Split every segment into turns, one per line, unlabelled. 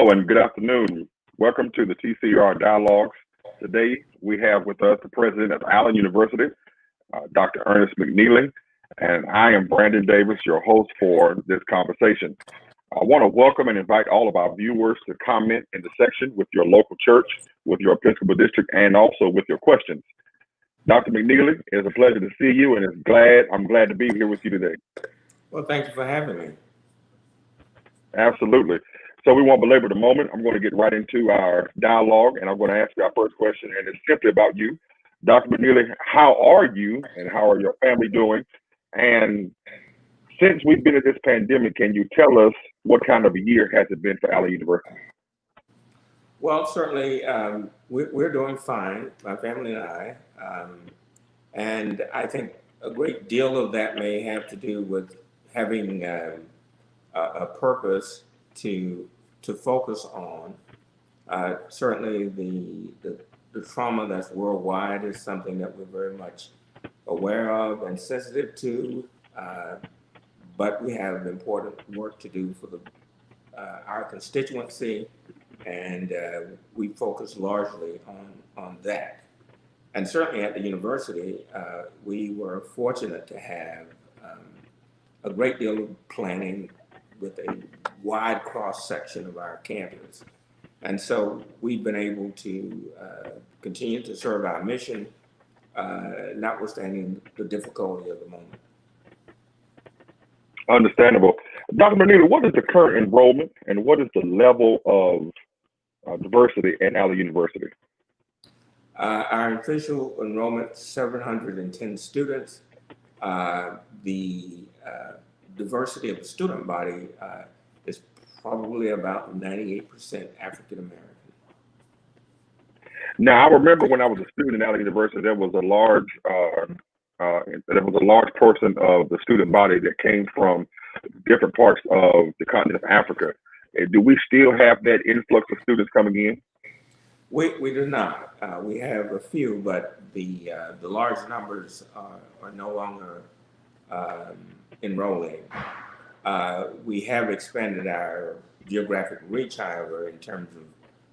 Hello and good afternoon. Welcome to the TCR Dialogues. Today we have with us the president of Allen University, Dr. Ernest McNealy, and I am Brandon Davis, your host for this conversation. I want to welcome and invite all of our viewers to comment in the section with your local church, with your Episcopal district, and also with your questions. Dr. McNealy, it's a pleasure to see you, and I'm glad to be here with you today.
Well, thank you for having me.
Absolutely. So we won't belabor the moment. I'm going to get right into our dialogue, and I'm going to ask you our first question, and it's simply about you. Dr. McNealy, how are you, and how are your family doing? And since we've been in this pandemic, can you tell us what kind of a year has it been for Allen University?
Well, certainly we're doing fine, my family and I. And I think a great deal of that may have to do with having a purpose to focus on. Certainly the trauma that's worldwide is something that we're very much aware of and sensitive to, but we have important work to do for our constituency, and we focus largely on that. And certainly at the university, we were fortunate to have a great deal of planning with a wide cross-section of our campus. And so we've been able to continue to serve our mission, notwithstanding the difficulty of the moment.
Understandable. Dr. McNealy, what is the current enrollment and what is the level of diversity at Allen University?
Our official enrollment, 710 students. The diversity of the student body is probably about 98% African American.
Now, I remember when I was a student at Allen University, there was a large portion of the student body that came from different parts of the continent of Africa. Do we still have that influx of students coming in?
We do not. We have a few, but the large numbers are no longer enrolling. We have expanded our geographic reach, however, in terms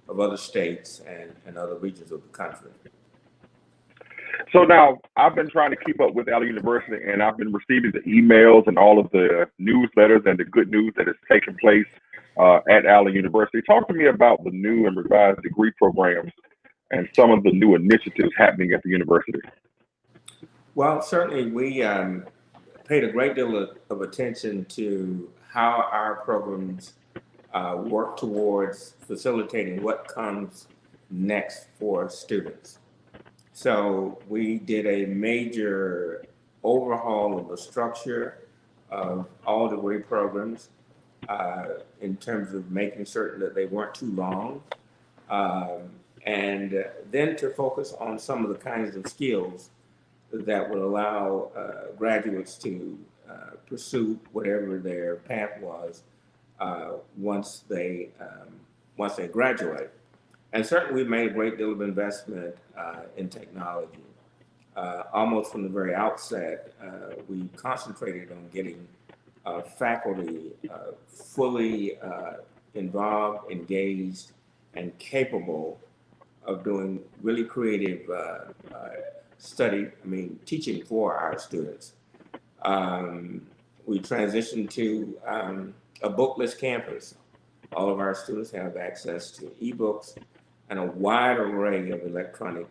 of other states and other regions of the country.
So now I've been trying to keep up with Allen University, and I've been receiving the emails and all of the newsletters and the good news that is taking place at Allen University. Talk to me about the new and revised degree programs and some of the new initiatives happening at the university.
Well, certainly we paid a great deal of attention to how our programs work towards facilitating what comes next for students. So we did a major overhaul of the structure of all degree programs in terms of making certain that they weren't too long, and then to focus on some of the kinds of skills that would allow graduates to pursue whatever their path was once they graduate. And certainly we've made a great deal of investment in technology. Almost from the very outset, we concentrated on getting faculty fully involved, engaged, and capable of doing really creative teaching for our students. We transitioned to a bookless campus. All of our students have access to ebooks and a wide array of electronic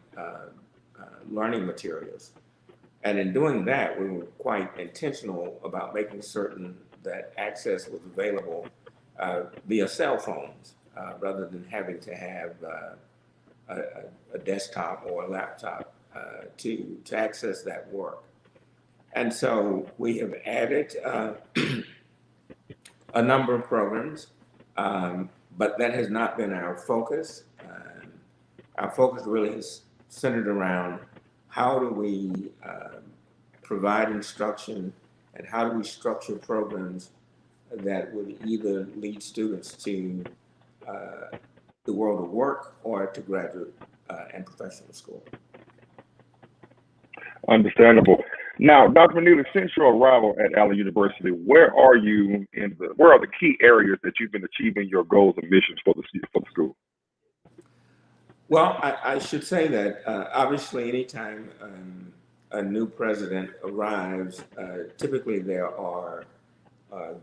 learning materials. And in doing that, we were quite intentional about making certain that access was available via cell phones, rather than having to have a desktop or a laptop to access that work. And so we have added a number of programs, but that has not been our focus. Our focus really is centered around how do we provide instruction and how do we structure programs that would either lead students to the world of work or to graduate and professional school.
Understandable. Now, Dr. McNealy, since your arrival at Allen University, where are the key areas that you've been achieving your goals and missions for the school?
Well, I should say that obviously, anytime a new president arrives, typically there are uh,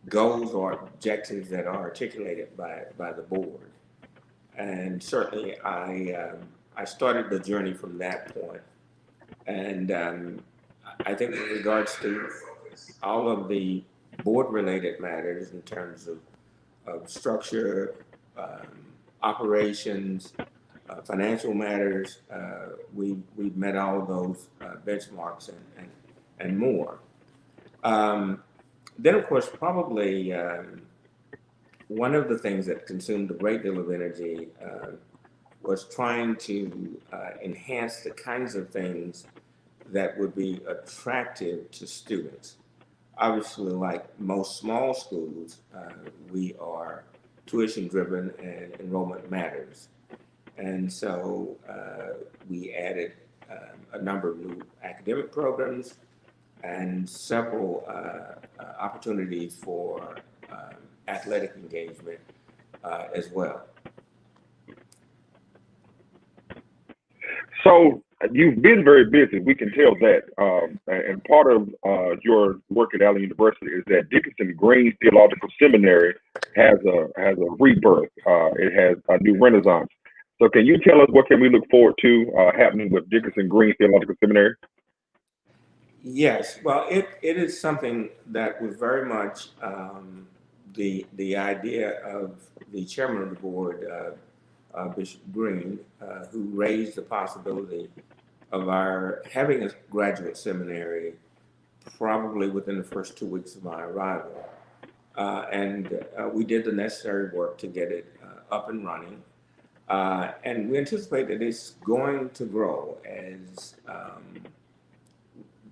goals or objectives that are articulated by the board. And certainly, I started the journey from that point. And I think with regards to all of the board-related matters in terms of structure, operations, financial matters, we've met all of those benchmarks and more. Then, of course, probably one of the things that consumed a great deal of energy was trying to enhance the kinds of things that would be attractive to students. Obviously, like most small schools, we are tuition driven and enrollment matters. And so we added a number of new academic programs and several opportunities for athletic engagement as well.
So you've been very busy. We can tell that. And part of your work at Allen University is that Dickinson Green Theological Seminary has a rebirth. It has a new renaissance. So can you tell us what can we look forward to happening with Dickinson Green Theological Seminary?
Yes, well, it is something that was very much the idea of the chairman of the board, Bishop Green, who raised the possibility of our having a graduate seminary probably within the first 2 weeks of my arrival. And we did the necessary work to get it up and running. And we anticipate that it's going to grow as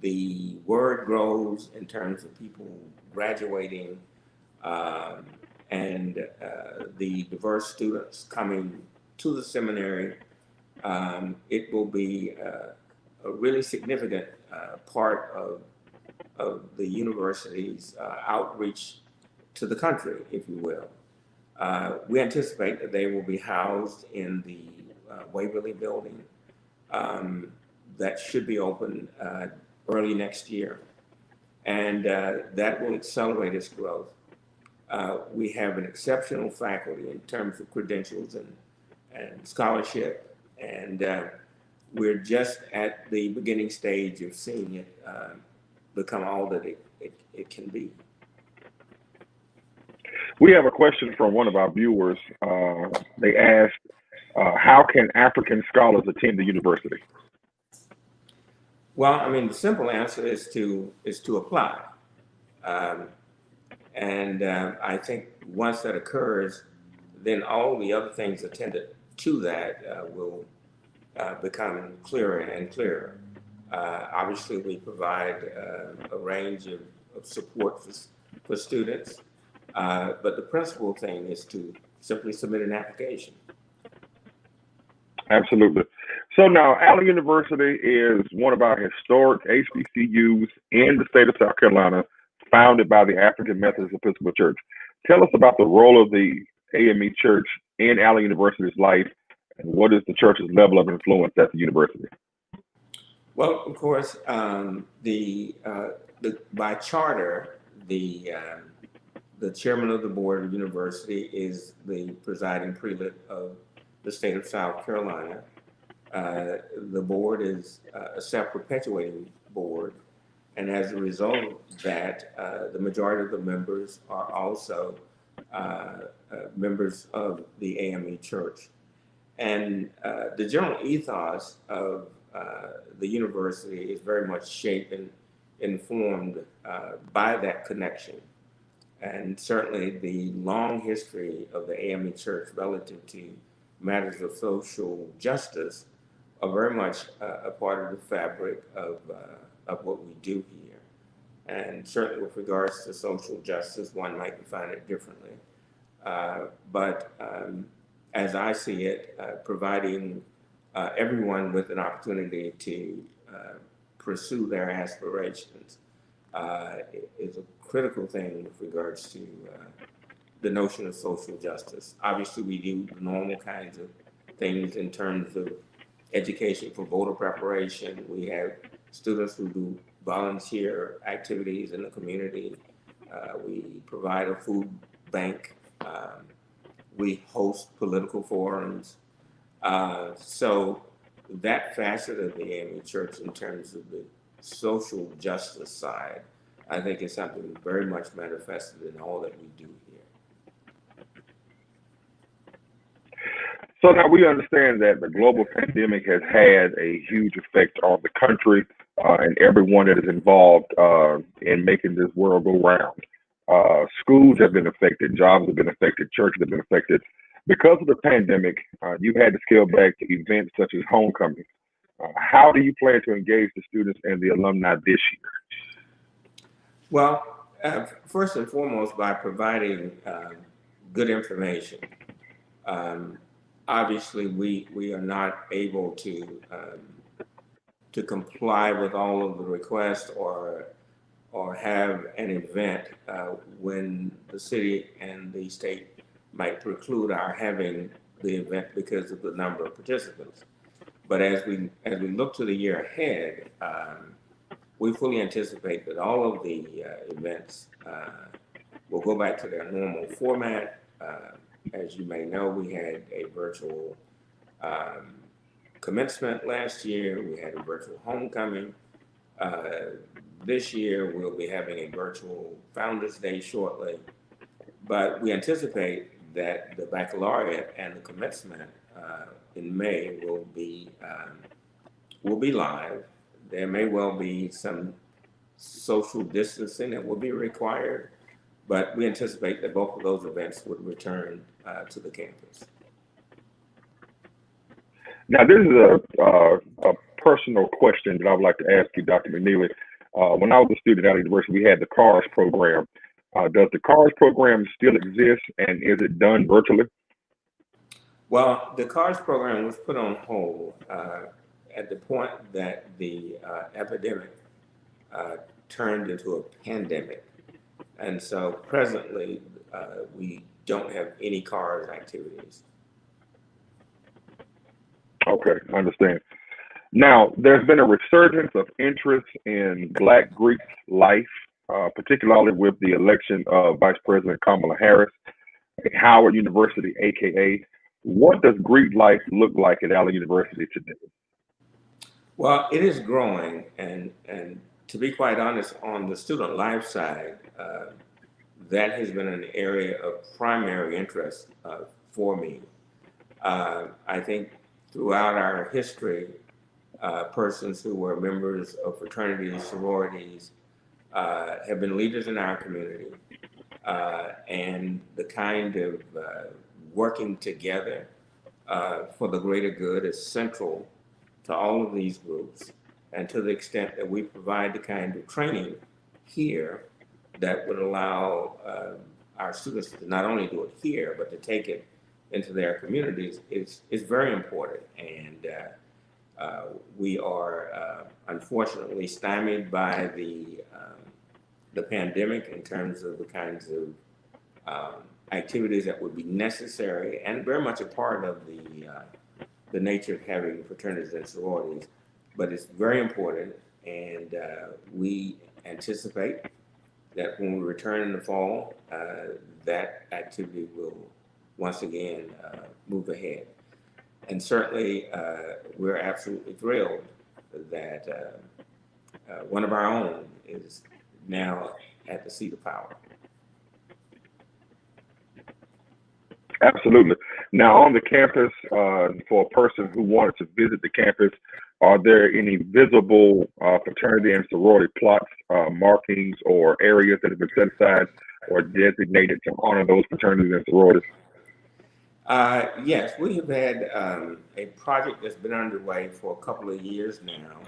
the word grows in terms of people graduating and the diverse students coming to the seminary. It will be a really significant part of the university's outreach to the country, if you will. We anticipate that they will be housed in the Waverly building that should be open early next year, and that will accelerate its growth. We have an exceptional faculty in terms of credentials and scholarship, and we're just at the beginning stage of seeing it become all that it can be.
We have a question from one of our viewers. They asked, how can African scholars attend the university?
Well, I mean, the simple answer is to apply. And I think once that occurs, then all the other things attendant to that will become clearer and clearer. Obviously, we provide a range of support for students, but the principal thing is to simply submit an application.
Absolutely. So now, Allen University is one of our historic HBCUs in the state of South Carolina, founded by the African Methodist Episcopal Church. Tell us about the role of the AME Church in Allen University's life, and what is the church's level of influence at the university?
Well, of course, by charter, the chairman of the board of the university is the presiding prelate of the state of South Carolina. The board is a self-perpetuating board, and as a result of that, the majority of the members are also members of the AME Church. And the general ethos of the university is very much shaped and informed by that connection. And certainly the long history of the AME Church relative to matters of social justice are very much a part of the fabric of what we do here. And certainly with regards to social justice, one might define it differently. But as I see it, providing everyone with an opportunity to pursue their aspirations is a critical thing with regards to the notion of social justice. Obviously, we do the normal kinds of things in terms of education for voter preparation. We have students who do volunteer activities in the community. We provide a food bank. We host political forums. So that facet of the AME Church in terms of the social justice side, I think is something very much manifested in all that we do here.
So now we understand that the global pandemic has had a huge effect on the country and everyone that is involved in making this world go round. Schools have been affected, jobs have been affected, churches have been affected. Because of the pandemic, you've had to scale back to events such as homecoming. How do you plan to engage the students and the alumni this year?
Well, first and foremost, by providing good information. Obviously, we are not able to comply with all of the requests or have an event when the city and the state might preclude our having the event because of the number of participants. But as we look to the year ahead, we fully anticipate that all of the events will go back to their normal format. As you may know, we had a virtual commencement last year. We had a virtual homecoming. This year, we'll be having a virtual Founders Day shortly. But we anticipate that the baccalaureate and the commencement in May will be live. There may well be some social distancing that will be required, but we anticipate that both of those events would return to the campus.
Now, this is a personal question that I would like to ask you, Dr. McNealy. When I was a student at the university, we had the CARS program. Does the CARS program still exist, and is it done virtually?
Well, the CARS program was put on hold at the point that the epidemic turned into a pandemic. And so presently, we don't have any CARS activities.
Okay, I understand. Now, there's been a resurgence of interest in Black Greek life, particularly with the election of Vice President Kamala Harris at Howard University, AKA. What does Greek life look like at Allen University today?
Well, it is growing, and to be quite honest, on the student life side, that has been an area of primary interest for me. I think throughout our history, persons who were members of fraternities, sororities, have been leaders in our community, and the kind of working together for the greater good is central to all of these groups. And to the extent that we provide the kind of training here that would allow our students to not only do it here, but to take it into their communities is very important. And we are unfortunately stymied by the pandemic in terms of the kinds of activities that would be necessary and very much a part of the nature of having fraternities and sororities. But it's very important, and we anticipate that when we return in the fall, that activity will once again move ahead. And certainly, we're absolutely thrilled that one of our own is now at the seat of power.
Absolutely. Now, on the campus, for a person who wanted to visit the campus, are there any visible fraternity and sorority plots, markings, or areas that have been set aside or designated to honor those fraternities and sororities?
Yes, we have had a project that's been underway for a couple of years now.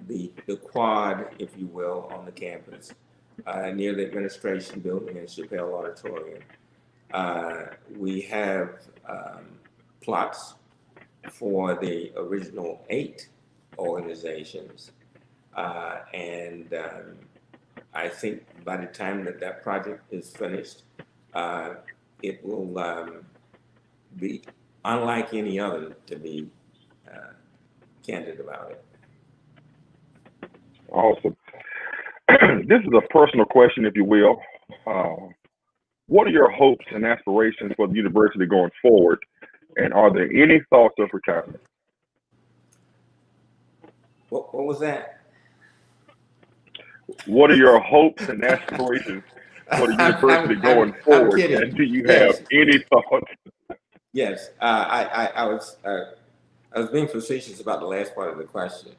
The quad, if you will, on the campus, near the administration building and Chappelle Auditorium. We have plots for the original 8 organizations. And I think by the time that that project is finished, it will be unlike any other, to be candid about it.
Awesome. This is a personal question, if you will. What are your hopes and aspirations for the university going forward? And are there any thoughts of retirement?
What was that?
What are your hopes and aspirations for the university going
I'm
forward?
kidding.
And do you
Yes.
have any thoughts?
Yes. I was being facetious about the last part of the question.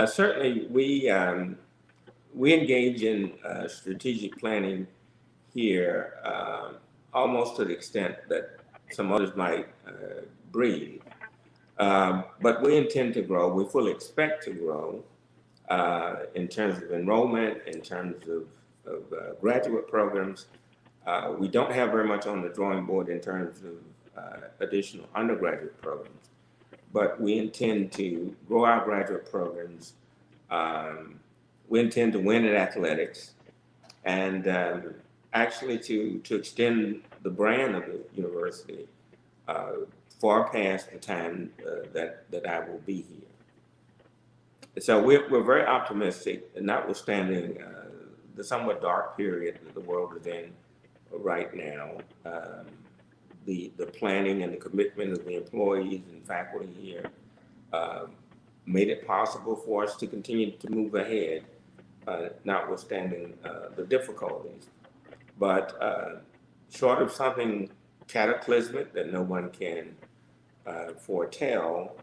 Certainly, we engage in strategic planning here, almost to the extent that some others might breathe. But we intend to grow. We fully expect to grow in terms of enrollment, in terms of graduate programs. We don't have very much on the drawing board in terms of additional undergraduate programs, but we intend to grow our graduate programs. We intend to win at athletics, and actually to extend the brand of the university far past the time that I will be here. So we're very optimistic, notwithstanding the somewhat dark period that the world is in right now. The planning and the commitment of the employees and faculty here made it possible for us to continue to move ahead, notwithstanding the difficulties. But short of something cataclysmic that no one can foretell,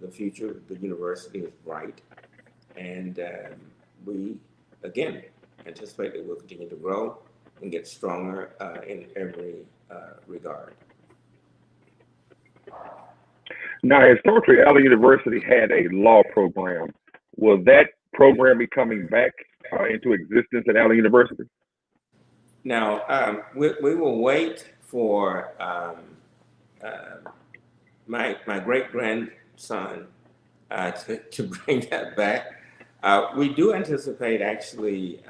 the future of the university is bright. And we, again, anticipate that we'll continue to grow and get stronger in every regard.
Now, historically, Allen University had a law program. Will that program be coming back into existence at Allen University?
Now, we will wait for my great-grandson to bring that back. We do anticipate actually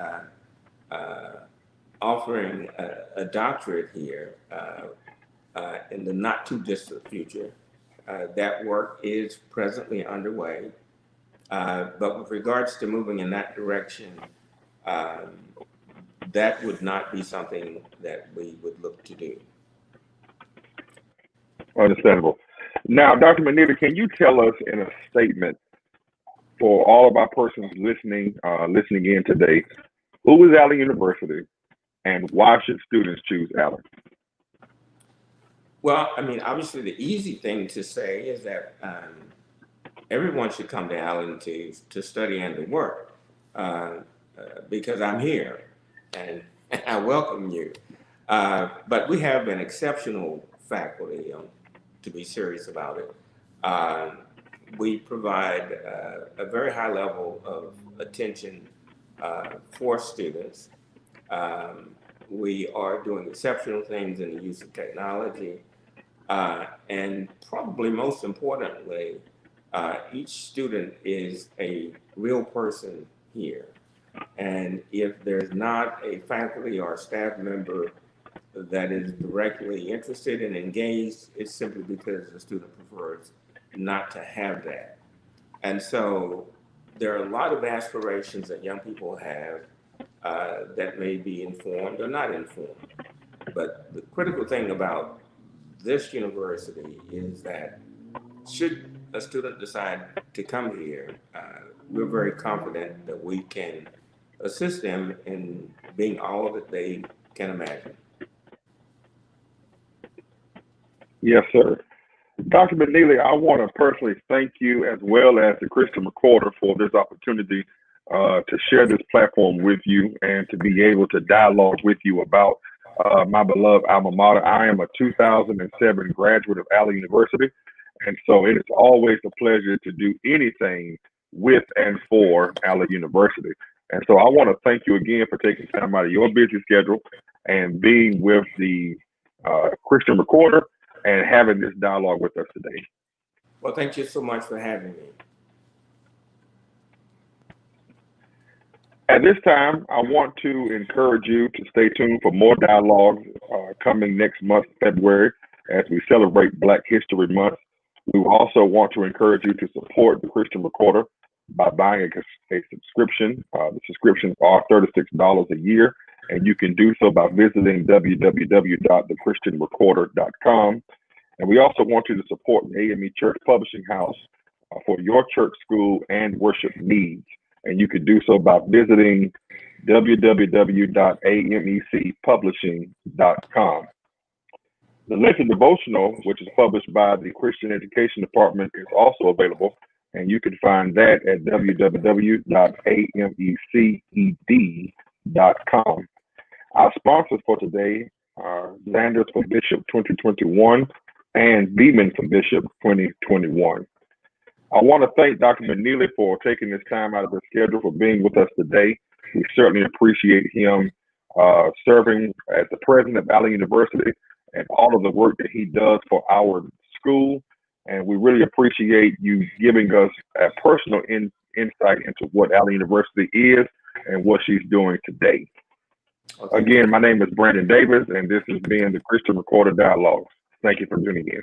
offering a doctorate here in the not too distant future. That work is presently underway, but with regards to moving in that direction, that would not be something that we would look to do.
Understandable. Now, Dr. McNealy, can you tell us in a statement for all of our persons listening in today, who is Allen University and why should students choose Allen?
Well, I mean, obviously the easy thing to say is that everyone should come to Allen to study and to work because I'm here and I welcome you. But we have an exceptional faculty, to be serious about it. We provide a very high level of attention for students. We are doing exceptional things in the use of technology. And probably most importantly, each student is a real person here. And if there's not a faculty or staff member that is directly interested and engaged, it's simply because the student prefers not to have that. And so there are a lot of aspirations that young people have that may be informed or not informed. But the critical thing about this university is that should a student decide to come here, we're very confident that we can assist them in being all that they can imagine.
Yes, sir. Dr. McNealy, I want to personally thank you as well as the Christian Recorder for this opportunity to share this platform with you and to be able to dialogue with you about my beloved alma mater. I am a 2007 graduate of Allen University, and so it is always a pleasure to do anything with and for Allen University. And so I want to thank you again for taking time out of your busy schedule and being with the Christian Recorder and having this dialogue with us today.
Well, thank you so much for having me.
At this time, I want to encourage you to stay tuned for more dialogues coming next month, February, as we celebrate Black History Month. We also want to encourage you to support the Christian Recorder by buying a subscription. The subscriptions are $36 a year, and you can do so by visiting www.thechristianrecorder.com. And we also want you to support the AME Church Publishing House for your church, school, and worship needs. And you can do so by visiting www.amecpublishing.com. The Lenten Devotional, which is published by the Christian Education Department, is also available, and you can find that at www.ameced.com. Our sponsors for today are Sanders for Bishop 2021 and Beeman for Bishop 2021. I want to thank Dr. McNealy for taking this time out of his schedule for being with us today. We certainly appreciate him serving as the president of Allen University and all of the work that he does for our school. And we really appreciate you giving us a personal insight into what Allen University is and what she's doing today. Okay. Again, my name is Brandon Davis, and this has been the Christian Recorder Dialogues. Thank you for tuning in.